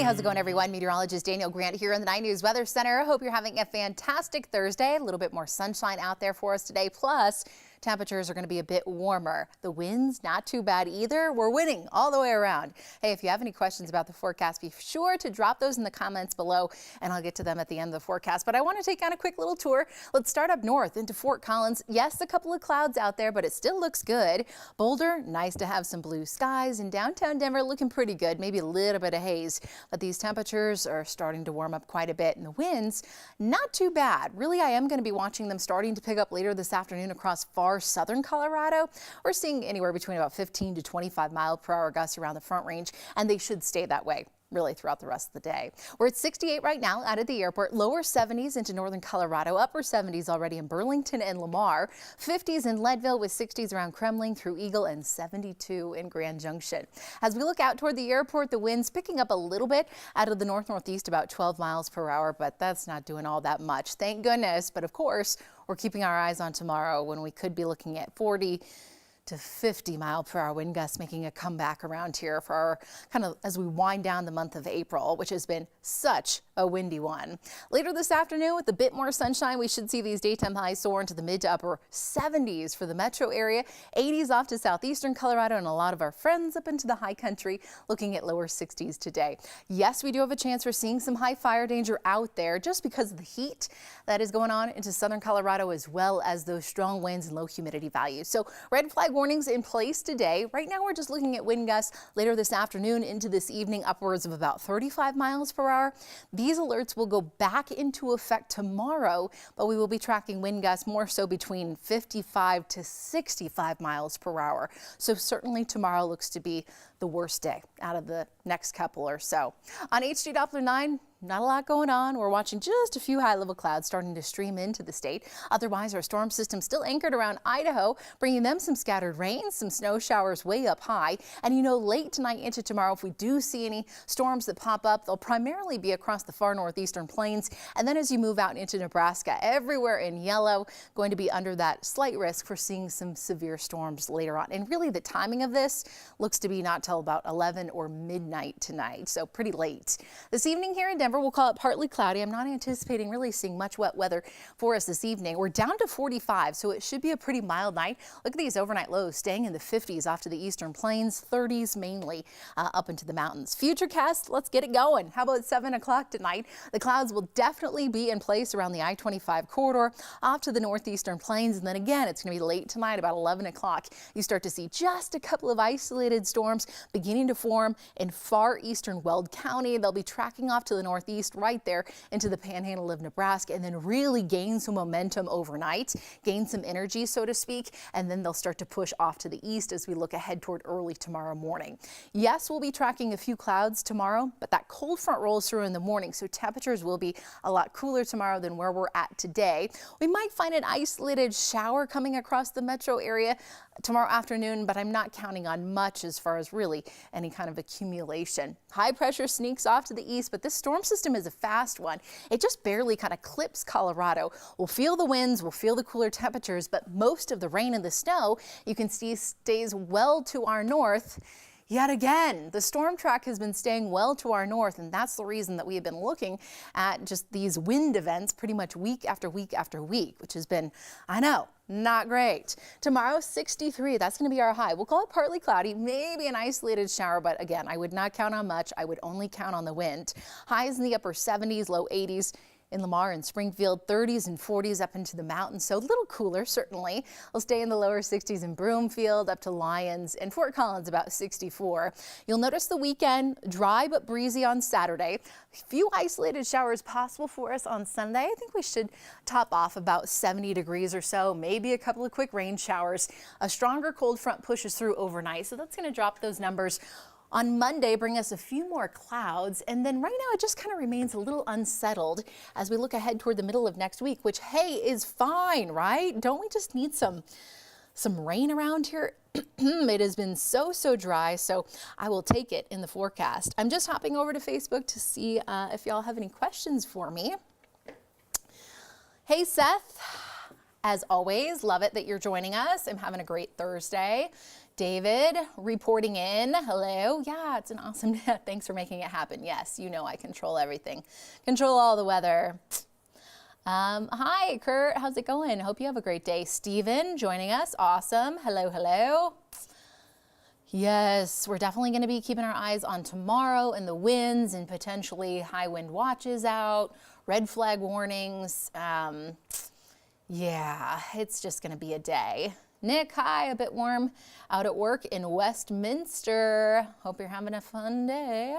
how's it going, everyone? Meteorologist Danielle Grant here in the 9 News Weather Center. Hope you're having a fantastic Thursday. A little bit more sunshine out there for us today. Plus, temperatures are going to be a bit warmer. The winds not too bad either. We're winning all the way around. Hey, if you have any questions about the forecast, be sure to drop those in the comments below, and I'll get to them at the end of the forecast. But I want to take on a quick little tour. Let's start up north into Fort Collins. Yes, a couple of clouds out there, but it still looks good. Boulder, nice to have some blue skies. And downtown Denver, looking pretty good. Maybe a little bit of haze. But these temperatures are starting to warm up quite a bit, and the winds not too bad. Really, I am going to be watching them starting to pick up later this afternoon across far southern Colorado. We're seeing anywhere between about 15 to 25 mile-per-hour gusts around the Front Range, and they should stay that way really throughout the rest of the day. We're at 68 right now out at the airport, lower 70s into northern Colorado, upper 70s already in Burlington and Lamar, 50s in Leadville with 60s around Kremling through Eagle, and 72 in Grand Junction. As we look out toward the airport, the winds picking up a little bit out of the north-northeast, about 12 miles per hour, but that's not doing all that much. Thank goodness. But of course, we're keeping our eyes on tomorrow when we could be looking at 40 to 50 mile-per-hour wind gusts making a comeback around here for our kind of as we wind down the month of April, which has been such a windy one. Later this afternoon, with a bit more sunshine, we should see these daytime highs soar into the mid to upper 70s for the metro area, 80s off to southeastern Colorado, and a lot of our friends up into the high country looking at lower 60s today. Yes, we do have a chance for seeing some high fire danger out there just because of the heat that is going on into southern Colorado, as well as those strong winds and low humidity values. So red flag warnings in place today. Right now, we're just looking at wind gusts later this afternoon into this evening, upwards of about 35 miles per hour. These alerts will go back into effect tomorrow, but we will be tracking wind gusts more so between 55 to 65 miles per hour. So certainly tomorrow looks to be the worst day out of the next couple or so. On HD Doppler 9, not a lot going on. We're watching just a few high-level clouds starting to stream into the state. Otherwise, our storm system still anchored around Idaho, bringing them some scattered rain, some snow showers way up high. And late tonight into tomorrow, if we do see any storms that pop up, they'll primarily be across the far northeastern plains. And then as you move out into Nebraska, everywhere in yellow, going to be under that slight risk for seeing some severe storms later on. And really, the timing of this looks to be not till about 11 or midnight tonight, so pretty late. This evening here in Denver, we'll call it partly cloudy. I'm not anticipating really seeing much wet weather for us this evening. We're down to 45, so it should be a pretty mild night. Look at these overnight lows staying in the 50s off to the eastern plains, 30s mainly up into the mountains. Futurecast, let's get it going. How about 7 o'clock tonight? The clouds will definitely be in place around the I-25 corridor off to the northeastern plains, and then again, it's going to be late tonight, about 11 o'clock. You start to see just a couple of isolated storms beginning to form in far eastern Weld County. They'll be tracking off to the northeast right there into the panhandle of Nebraska, and then really gain some momentum overnight, gain some energy, so to speak, and then they'll start to push off to the east as we look ahead toward early tomorrow morning. Yes, we'll be tracking a few clouds tomorrow, but that cold front rolls through in the morning, so temperatures will be a lot cooler tomorrow than where we're at today. We might find an isolated shower coming across the metro area tomorrow afternoon, but I'm not counting on much as far as really any kind of accumulation. High pressure sneaks off to the east, but this storm system is a fast one. It just barely kind of clips Colorado. We'll feel the winds, we'll feel the cooler temperatures, but most of the rain and the snow you can see stays well to our north. Yet again, the storm track has been staying well to our north, and that's the reason that we have been looking at just these wind events pretty much week after week after week, which has been, I know, not great. Tomorrow, 63, that's going to be our high. We'll call it partly cloudy, maybe an isolated shower, but again, I would not count on much. I would only count on the wind. Highs in the upper 70s, low 80s. In Lamar and Springfield, 30s and 40s up into the mountains, so a little cooler, certainly. We'll stay in the lower 60s in Broomfield, up to Lyons, and Fort Collins about 64. You'll notice the weekend, dry but breezy on Saturday. A few isolated showers possible for us on Sunday. I think we should top off about 70 degrees or so, maybe a couple of quick rain showers. A stronger cold front pushes through overnight, so that's going to drop those numbers. On Monday, bring us a few more clouds, and then right now it just kind of remains a little unsettled as we look ahead toward the middle of next week, which, hey, is fine, right? Don't we just need some rain around here? It has been so dry, so I will take it in the forecast. I'm just hopping over to Facebook to see if y'all have any questions for me. Hey, Seth. As always, love it that you're joining us. I'm having a great Thursday. David reporting in. Hello. Yeah, it's an awesome day. Thanks for making it happen. Yes, you know I control everything. Control all the weather. Hi, Kurt. How's it going? Hope you have a great day. Steven joining us. Awesome. Hello, hello. Yes, we're definitely going to be keeping our eyes on tomorrow and the winds and potentially high wind watches out, red flag warnings. Yeah, it's just going to be a day. Nick, hi, a bit warm out at work in Westminster. Hope you're having a fun day.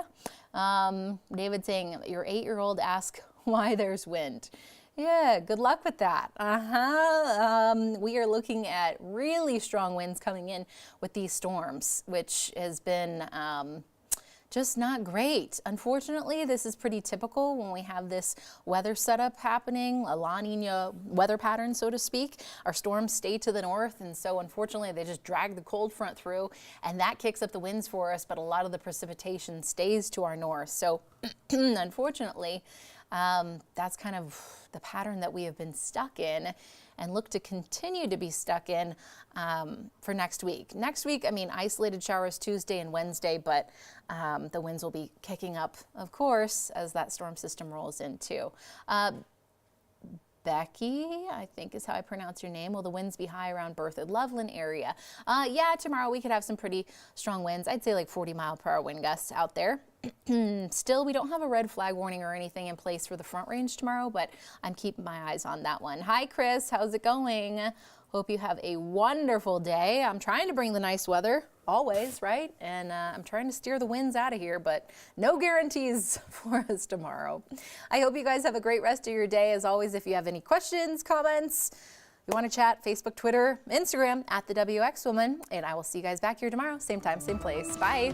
David saying, your 8-year-old asked why there's wind. Yeah, good luck with that. We are looking at really strong winds coming in with these storms, which has been just not great. Unfortunately, this is pretty typical when we have this weather setup happening, a La Nina weather pattern, so to speak. Our storms stay to the north, and so unfortunately, they just drag the cold front through, and that kicks up the winds for us, but a lot of the precipitation stays to our north. So unfortunately, that's kind of the pattern that we have been stuck in and look to continue to be stuck in for next week. Next week, I mean, isolated showers Tuesday and Wednesday, but the winds will be kicking up, of course, as that storm system rolls in too. Becky, I think is how I pronounce your name. Will the winds be high around Berthoud, Loveland area? Yeah, tomorrow we could have some pretty strong winds. I'd say like 40-mile-per-hour wind gusts out there. Still, we don't have a red flag warning or anything in place for the Front Range tomorrow, but I'm keeping my eyes on that one. Hi, Chris. How's it going? Hope you have a wonderful day. I'm trying to bring the nice weather, always, right? And I'm trying to steer the winds out of here, but no guarantees for us tomorrow. I hope you guys have a great rest of your day. As always, if you have any questions, comments, you want to chat, Facebook, Twitter, Instagram, @the WX Woman, and I will see you guys back here tomorrow, same time, same place. Bye.